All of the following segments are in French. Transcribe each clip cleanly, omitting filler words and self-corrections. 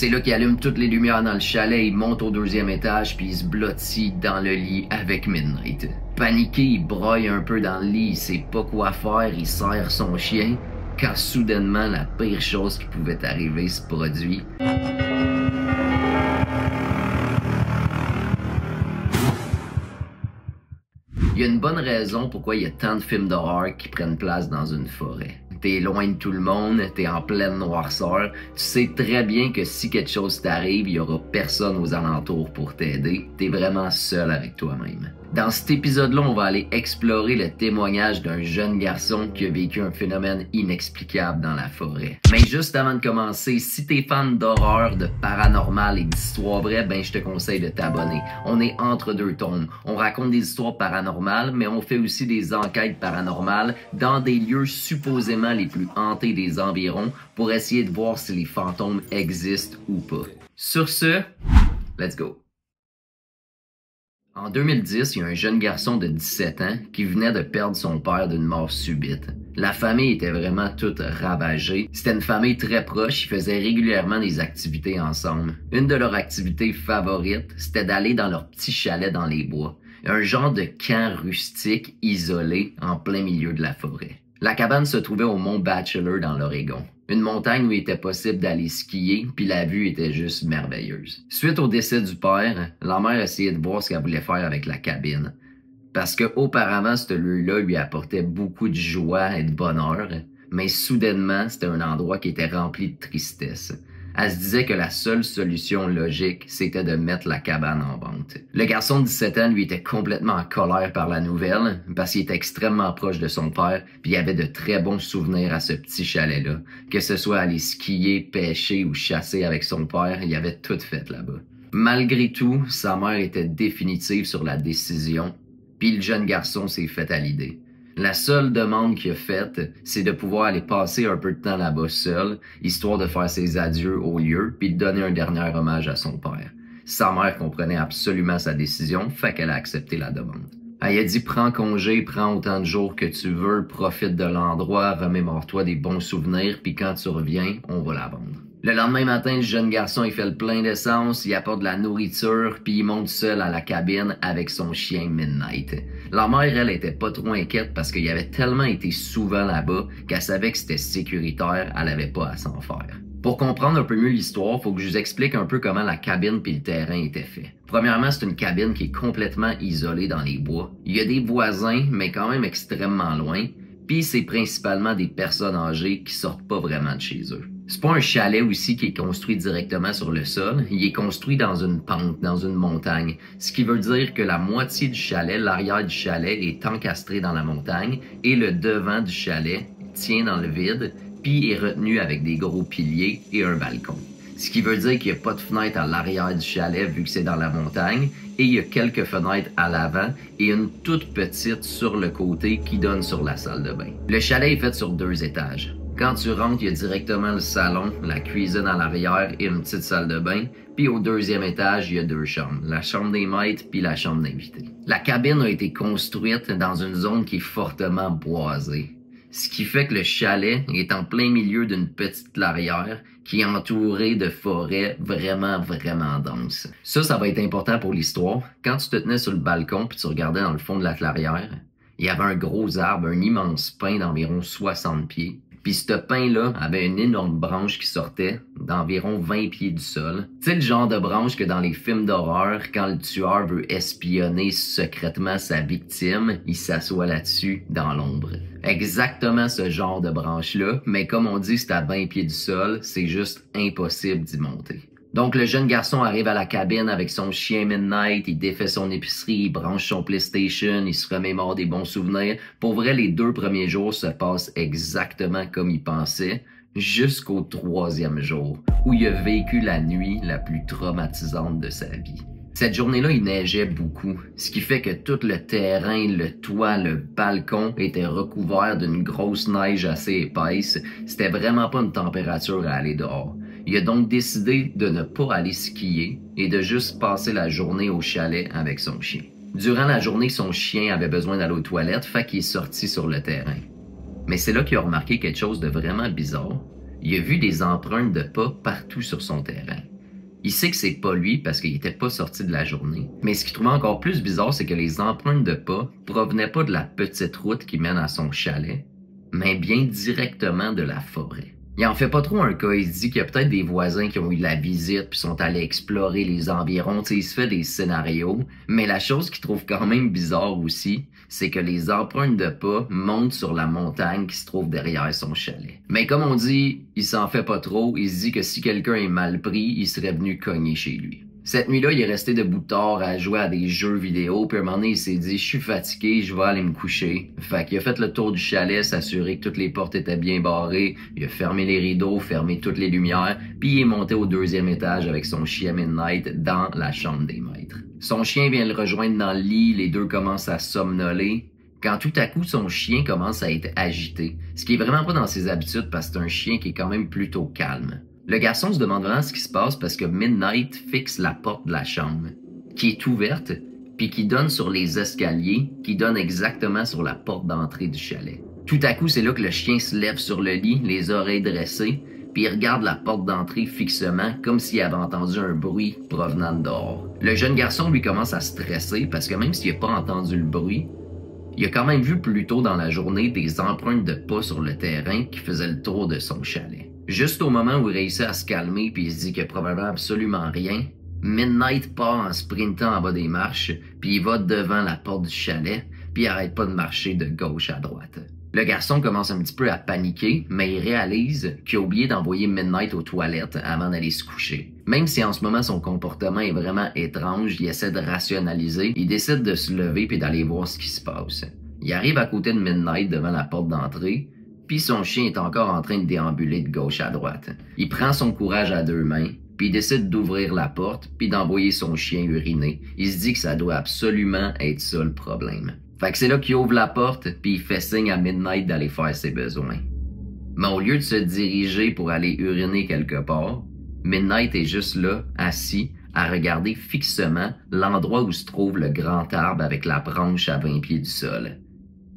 C'est là qu'il allume toutes les lumières dans le chalet, il monte au deuxième étage puis il se blottit dans le lit avec Midnight. Paniqué, il broille un peu dans le lit, il sait pas quoi faire, il serre son chien, quand soudainement la pire chose qui pouvait arriver se produit. Il y a une bonne raison pourquoi il y a tant de films d'horreur qui prennent place dans une forêt. T'es loin de tout le monde, t'es en pleine noirceur, tu sais très bien que si quelque chose t'arrive, il y aura personne aux alentours pour t'aider, t'es vraiment seul avec toi-même. Dans cet épisode-là, on va aller explorer le témoignage d'un jeune garçon qui a vécu un phénomène inexplicable dans la forêt. Mais juste avant de commencer, si t'es fan d'horreur, de paranormal et d'histoires vraies, ben je te conseille de t'abonner. On est entre deux tombes. On raconte des histoires paranormales, mais on fait aussi des enquêtes paranormales dans des lieux supposément les plus hantés des environs pour essayer de voir si les fantômes existent ou pas. Sur ce, let's go! En 2010, il y a un jeune garçon de 17 ans qui venait de perdre son père d'une mort subite. La famille était vraiment toute ravagée. C'était une famille très proche, ils faisaient régulièrement des activités ensemble. Une de leurs activités favorites, c'était d'aller dans leur petit chalet dans les bois. Un genre de camp rustique isolé en plein milieu de la forêt. La cabane se trouvait au mont Bachelor dans l'Oregon. Une montagne où il était possible d'aller skier, puis la vue était juste merveilleuse. Suite au décès du père, la mère essayait de voir ce qu'elle voulait faire avec la cabine. Parce que auparavant, ce lieu-là lui apportait beaucoup de joie et de bonheur, mais soudainement, c'était un endroit qui était rempli de tristesse. Elle se disait que la seule solution logique, c'était de mettre la cabane en vente. Le garçon de 17 ans, lui, était complètement en colère par la nouvelle, parce qu'il était extrêmement proche de son père, puis il avait de très bons souvenirs à ce petit chalet-là. Que ce soit aller skier, pêcher ou chasser avec son père, il avait tout fait là-bas. Malgré tout, sa mère était définitive sur la décision, puis le jeune garçon s'est fait à l'idée. La seule demande qu'il a faite, c'est de pouvoir aller passer un peu de temps là-bas seul, histoire de faire ses adieux au lieu, puis de donner un dernier hommage à son père. Sa mère comprenait absolument sa décision, fait qu'elle a accepté la demande. Elle a dit « Prends congé, prends autant de jours que tu veux, profite de l'endroit, remémore-toi des bons souvenirs, puis quand tu reviens, on va la vendre. » Le lendemain matin, le jeune garçon, il fait le plein d'essence, il apporte de la nourriture, puis il monte seul à la cabine avec son chien Midnight. La mère, elle, était pas trop inquiète parce qu'il avait tellement été souvent là-bas qu'elle savait que c'était sécuritaire, elle avait pas à s'en faire. Pour comprendre un peu mieux l'histoire, faut que je vous explique un peu comment la cabine puis le terrain étaient faits. Premièrement, c'est une cabine qui est complètement isolée dans les bois. Il y a des voisins, mais quand même extrêmement loin, puis c'est principalement des personnes âgées qui sortent pas vraiment de chez eux. C'est pas un chalet aussi qui est construit directement sur le sol, il est construit dans une pente, dans une montagne, ce qui veut dire que la moitié du chalet, l'arrière du chalet est encastré dans la montagne et le devant du chalet tient dans le vide, puis est retenu avec des gros piliers et un balcon. Ce qui veut dire qu'il n'y a pas de fenêtre à l'arrière du chalet vu que c'est dans la montagne et il y a quelques fenêtres à l'avant et une toute petite sur le côté qui donne sur la salle de bain. Le chalet est fait sur 2 étages. Quand tu rentres, il y a directement le salon, la cuisine à l'arrière et une petite salle de bain. Puis au 2e étage, il y a 2 chambres, la chambre des maîtres puis la chambre d'invités. La cabine a été construite dans une zone qui est fortement boisée. Ce qui fait que le chalet est en plein milieu d'une petite clairière qui est entourée de forêts vraiment denses. Ça va être important pour l'histoire. Quand tu te tenais sur le balcon puis tu regardais dans le fond de la clairière, il y avait un gros arbre, un immense pin d'environ 60 pieds. Puis ce pin-là avait une énorme branche qui sortait d'environ 20 pieds du sol. Tu sais le genre de branche que dans les films d'horreur, quand le tueur veut espionner secrètement sa victime, il s'assoit là-dessus dans l'ombre. Exactement ce genre de branche-là, mais comme on dit, c'est à 20 pieds du sol, c'est juste impossible d'y monter. Donc le jeune garçon arrive à la cabine avec son chien Midnight, il défait son épicerie, il branche son PlayStation, il se remémore des bons souvenirs. Pour vrai, les 2 premiers jours se passent exactement comme il pensait, jusqu'au 3e jour, où il a vécu la nuit la plus traumatisante de sa vie. Cette journée-là, il neigeait beaucoup, ce qui fait que tout le terrain, le toit, le balcon était recouvert d'une grosse neige assez épaisse. C'était vraiment pas une température à aller dehors. Il a donc décidé de ne pas aller skier et de juste passer la journée au chalet avec son chien. Durant la journée, son chien avait besoin d'aller aux toilettes, fait qu'il est sorti sur le terrain. Mais c'est là qu'il a remarqué quelque chose de vraiment bizarre. Il a vu des empreintes de pas partout sur son terrain. Il sait que c'est pas lui parce qu'il était pas sorti de la journée. Mais ce qu'il trouvait encore plus bizarre, c'est que les empreintes de pas provenaient pas de la petite route qui mène à son chalet, mais bien directement de la forêt. Il en fait pas trop un cas, il se dit qu'il y a peut-être des voisins qui ont eu de la visite puis sont allés explorer les environs, il se fait des scénarios, mais la chose qu'il trouve quand même bizarre aussi, c'est que les empreintes de pas montent sur la montagne qui se trouve derrière son chalet. Mais comme on dit, il s'en fait pas trop, il se dit que si quelqu'un est mal pris, il serait venu cogner chez lui. Cette nuit-là, il est resté debout tard à jouer à des jeux vidéo, puis à un moment donné, il s'est dit « Je suis fatigué, je vais aller me coucher ». Fait qu'il a fait le tour du chalet, s'assurer que toutes les portes étaient bien barrées, il a fermé les rideaux, fermé toutes les lumières, puis il est monté au 2e étage avec son chien Midnight dans la chambre des maîtres. Son chien vient le rejoindre dans le lit, les deux commencent à somnoler, quand tout à coup, son chien commence à être agité, ce qui est vraiment pas dans ses habitudes parce que c'est un chien qui est quand même plutôt calme. Le garçon se demande vraiment ce qui se passe parce que Midnight fixe la porte de la chambre, qui est ouverte, puis qui donne sur les escaliers, qui donnent exactement sur la porte d'entrée du chalet. Tout à coup, c'est là que le chien se lève sur le lit, les oreilles dressées, puis il regarde la porte d'entrée fixement, comme s'il avait entendu un bruit provenant de dehors. Le jeune garçon, lui, commence à stresser parce que même s'il n'a pas entendu le bruit, il a quand même vu plus tôt dans la journée des empreintes de pas sur le terrain qui faisaient le tour de son chalet. Juste au moment où il réussit à se calmer puis il se dit qu'il n'y a probablement absolument rien, Midnight part en sprintant en bas des marches puis il va devant la porte du chalet puis il arrête pas de marcher de gauche à droite. Le garçon commence un petit peu à paniquer, mais il réalise qu'il a oublié d'envoyer Midnight aux toilettes avant d'aller se coucher. Même si en ce moment son comportement est vraiment étrange, il essaie de rationaliser, il décide de se lever puis d'aller voir ce qui se passe. Il arrive à côté de Midnight devant la porte d'entrée, puis son chien est encore en train de déambuler de gauche à droite. Il prend son courage à 2 mains, puis il décide d'ouvrir la porte puis d'envoyer son chien uriner. Il se dit que ça doit absolument être ça le problème. Fait que c'est là qu'il ouvre la porte puis il fait signe à Midnight d'aller faire ses besoins. Mais au lieu de se diriger pour aller uriner quelque part, Midnight est juste là, assis, à regarder fixement l'endroit où se trouve le grand arbre avec la branche à 20 pieds du sol.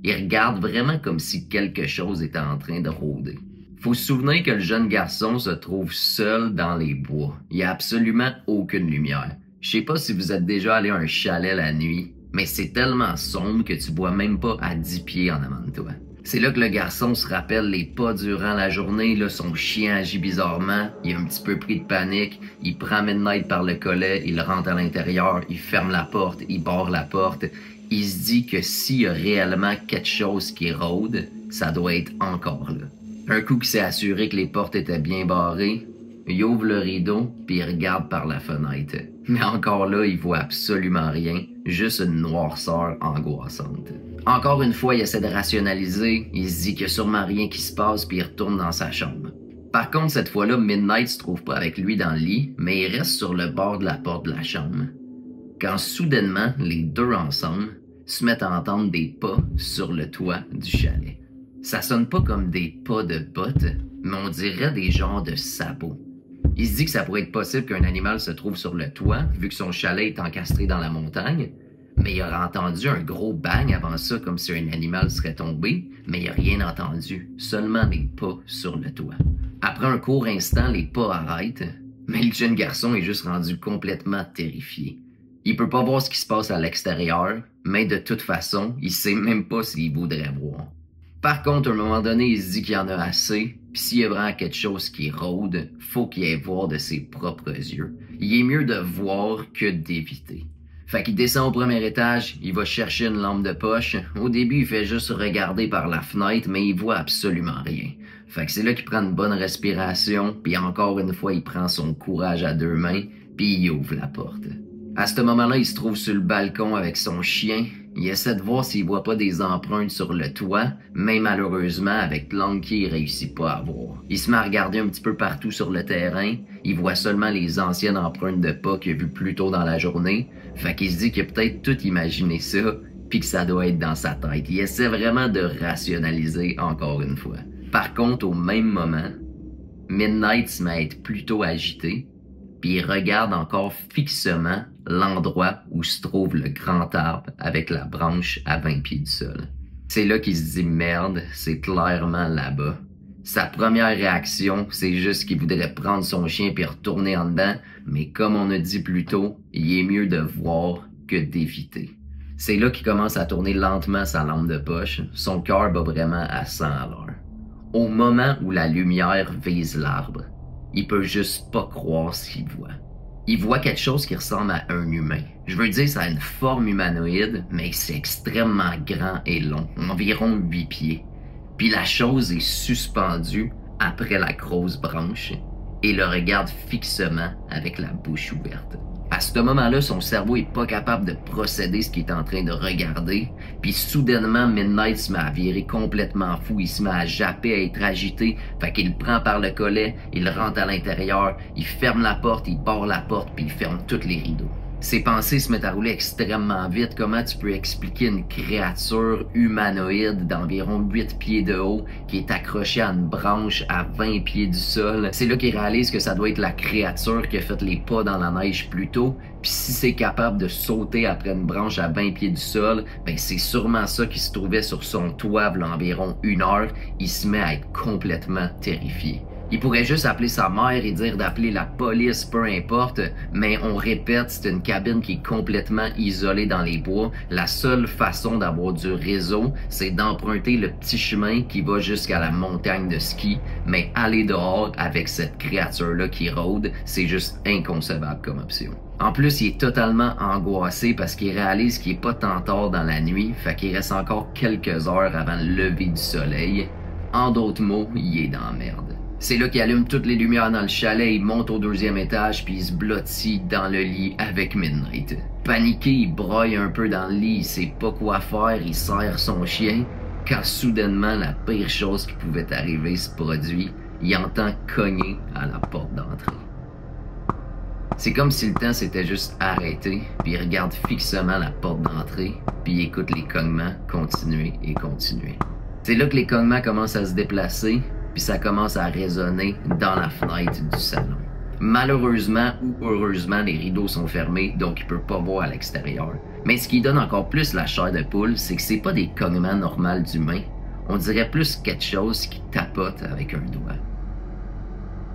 Il regarde vraiment comme si quelque chose était en train de rôder. Faut se souvenir que le jeune garçon se trouve seul dans les bois. Il n'y a absolument aucune lumière. Je sais pas si vous êtes déjà allé à un chalet la nuit, mais c'est tellement sombre que tu vois même pas à 10 pieds en avant de toi. C'est là que le garçon se rappelle les pas durant la journée, là, son chien agit bizarrement, il est un petit peu pris de panique, il prend Midnight par le collet, il rentre à l'intérieur, il ferme la porte, il barre la porte. Il se dit que s'il y a réellement quelque chose qui rôde, ça doit être encore là. Un coup qu'il s'est assuré que les portes étaient bien barrées, il ouvre le rideau puis il regarde par la fenêtre. Mais encore là, il voit absolument rien, juste une noirceur angoissante. Encore une fois, il essaie de rationaliser, il se dit qu'il n'y a sûrement rien qui se passe puis il retourne dans sa chambre. Par contre, cette fois-là, Midnight se trouve pas avec lui dans le lit, mais il reste sur le bord de la porte de la chambre. Quand soudainement, les deux ensemble se mettent à entendre des pas sur le toit du chalet. Ça sonne pas comme des pas de bottes, mais on dirait des genres de sabots. Il se dit que ça pourrait être possible qu'un animal se trouve sur le toit, vu que son chalet est encastré dans la montagne, mais il aurait entendu un gros bang avant ça, comme si un animal serait tombé, mais il n'a rien entendu, seulement des pas sur le toit. Après un court instant, les pas arrêtent, mais le jeune garçon est juste rendu complètement terrifié. Il peut pas voir ce qui se passe à l'extérieur, mais de toute façon, il sait même pas s'il voudrait voir. Par contre, à un moment donné, il se dit qu'il y en a assez, puis s'il y a vraiment quelque chose qui rôde, faut qu'il aille voir de ses propres yeux. Il est mieux de voir que d'éviter. Fait qu'il descend au 1er étage, il va chercher une lampe de poche. Au début, il fait juste regarder par la fenêtre, mais il voit absolument rien. Fait que c'est là qu'il prend une bonne respiration, puis encore une fois, il prend son courage à 2 mains, puis il ouvre la porte. À ce moment-là, il se trouve sur le balcon avec son chien. Il essaie de voir s'il voit pas des empreintes sur le toit, mais malheureusement, avec l'angle il réussit pas à voir. Il se met à regarder un petit peu partout sur le terrain. Il voit seulement les anciennes empreintes de pas qu'il a vues plus tôt dans la journée. Fait qu'il se dit qu'il a peut-être tout imaginé ça, puis que ça doit être dans sa tête. Il essaie vraiment de rationaliser encore une fois. Par contre, au même moment, Midnight se met à être plutôt agité, puis il regarde encore fixement l'endroit où se trouve le grand arbre avec la branche à 20 pieds du sol. C'est là qu'il se dit « Merde, c'est clairement là-bas ». Sa première réaction, c'est juste qu'il voudrait prendre son chien puis retourner en dedans, mais comme on a dit plus tôt, il est mieux de voir que d'éviter. C'est là qu'il commence à tourner lentement sa lampe de poche, son cœur bat vraiment à 100 à l'heure. Au moment où la lumière vise l'arbre, il peut juste pas croire ce qu'il voit. Il voit quelque chose qui ressemble à un humain. Je veux dire, ça a une forme humanoïde, mais c'est extrêmement grand et long, environ 8 pieds. Puis la chose est suspendue après la grosse branche et le regarde fixement avec la bouche ouverte. À ce moment-là, son cerveau est pas capable de procéder ce qu'il est en train de regarder. Puis soudainement, Midnight se met à virer complètement fou. Il se met à japper, à être agité. Fait qu'il le prend par le collet, il rentre à l'intérieur, il ferme la porte, il barre la porte, puis il ferme tous les rideaux. Ses pensées se mettent à rouler extrêmement vite. Comment tu peux expliquer une créature humanoïde d'environ 8 pieds de haut qui est accrochée à une branche à 20 pieds du sol? C'est là qu'il réalise que ça doit être la créature qui a fait les pas dans la neige plus tôt. Puis si c'est capable de sauter après une branche à 20 pieds du sol, ben c'est sûrement ça qui se trouvait sur son toit v'là environ 1 heure. Il se met à être complètement terrifié. Il pourrait juste appeler sa mère et dire d'appeler la police, peu importe, mais on répète, c'est une cabine qui est complètement isolée dans les bois. La seule façon d'avoir du réseau, c'est d'emprunter le petit chemin qui va jusqu'à la montagne de ski, mais aller dehors avec cette créature-là qui rôde, c'est juste inconcevable comme option. En plus, il est totalement angoissé parce qu'il réalise qu'il est pas tant tard dans la nuit, fait qu'il reste encore quelques heures avant le lever du soleil. En d'autres mots, il est dans la merde. C'est là qu'il allume toutes les lumières dans le chalet, il monte au 2e étage puis il se blottit dans le lit avec Midnight. Paniqué, il broille un peu dans le lit, il sait pas quoi faire, il serre son chien. Quand soudainement la pire chose qui pouvait arriver se produit, il entend cogner à la porte d'entrée. C'est comme si le temps s'était juste arrêté, puis il regarde fixement la porte d'entrée, puis il écoute les cognements continuer et continuer. C'est là que les cognements commencent à se déplacer, puis ça commence à résonner dans la fenêtre du salon. Malheureusement ou heureusement, les rideaux sont fermés, donc il peut pas voir à l'extérieur. Mais ce qui donne encore plus la chair de poule, c'est que c'est pas des cognements normaux d'humains. On dirait plus quelque chose qui tapote avec un doigt.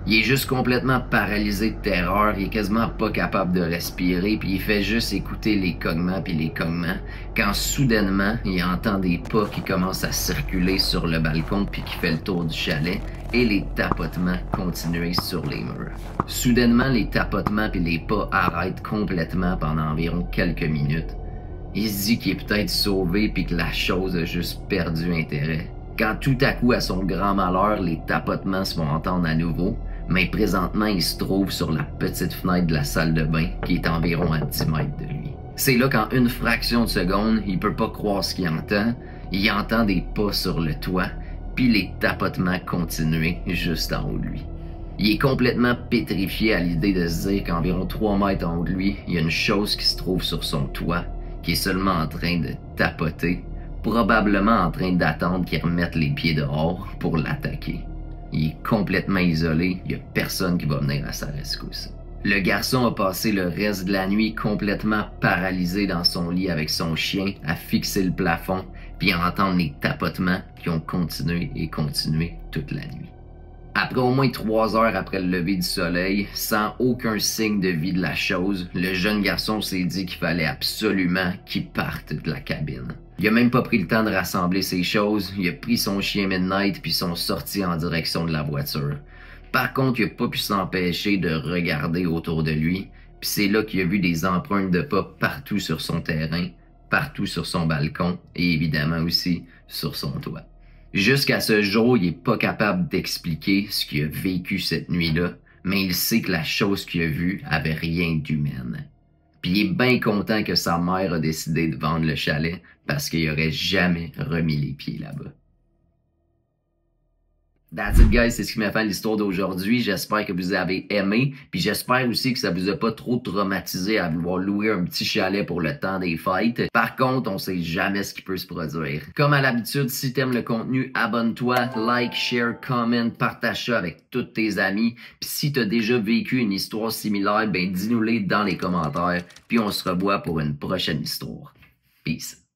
Il est juste complètement paralysé de terreur, il est quasiment pas capable de respirer, puis il fait juste écouter les cognements puis les cognements, quand soudainement, il entend des pas qui commencent à circuler sur le balcon puis qui fait le tour du chalet, et les tapotements continuent sur les murs. Soudainement, les tapotements puis les pas arrêtent complètement pendant environ quelques minutes. Il se dit qu'il est peut-être sauvé puis que la chose a juste perdu intérêt. Quand tout à coup, à son grand malheur, les tapotements se font entendre à nouveau, mais présentement, il se trouve sur la petite fenêtre de la salle de bain qui est environ à 10 mètres de lui. C'est là qu'en une fraction de seconde, il peut pas croire ce qu'il entend. Il entend des pas sur le toit, puis les tapotements continuer juste en haut de lui. Il est complètement pétrifié à l'idée de se dire qu'environ 3 mètres en haut de lui, il y a une chose qui se trouve sur son toit, qui est seulement en train de tapoter, probablement en train d'attendre qu'il remette les pieds dehors pour l'attaquer. Il est complètement isolé, il n'y a personne qui va venir à sa rescousse. Le garçon a passé le reste de la nuit complètement paralysé dans son lit avec son chien, à fixer le plafond, puis à entendre les tapotements qui ont continué et continué toute la nuit. Après au moins 3 heures après le lever du soleil, sans aucun signe de vie de la chose, le jeune garçon s'est dit qu'il fallait absolument qu'il parte de la cabine. Il a même pas pris le temps de rassembler ses choses, il a pris son chien Midnight puis sont sortis en direction de la voiture. Par contre, il a pas pu s'empêcher de regarder autour de lui, puis c'est là qu'il a vu des empreintes de pas partout sur son terrain, partout sur son balcon et évidemment aussi sur son toit. Jusqu'à ce jour, il est pas capable d'expliquer ce qu'il a vécu cette nuit-là, mais il sait que la chose qu'il a vue avait rien d'humaine. Puis il est bien content que sa mère a décidé de vendre le chalet parce qu'il aurait jamais remis les pieds là-bas. That's it guys, c'est ce qui m'a fait l'histoire d'aujourd'hui. J'espère que vous avez aimé. Puis j'espère aussi que ça vous a pas trop traumatisé à vouloir louer un petit chalet pour le temps des fêtes. Par contre, on sait jamais ce qui peut se produire. Comme à l'habitude, si t'aimes le contenu, abonne-toi, like, share, comment, partage ça avec tous tes amis. Puis si t'as déjà vécu une histoire similaire, ben dis-nous-les dans les commentaires. Puis on se revoit pour une prochaine histoire. Peace.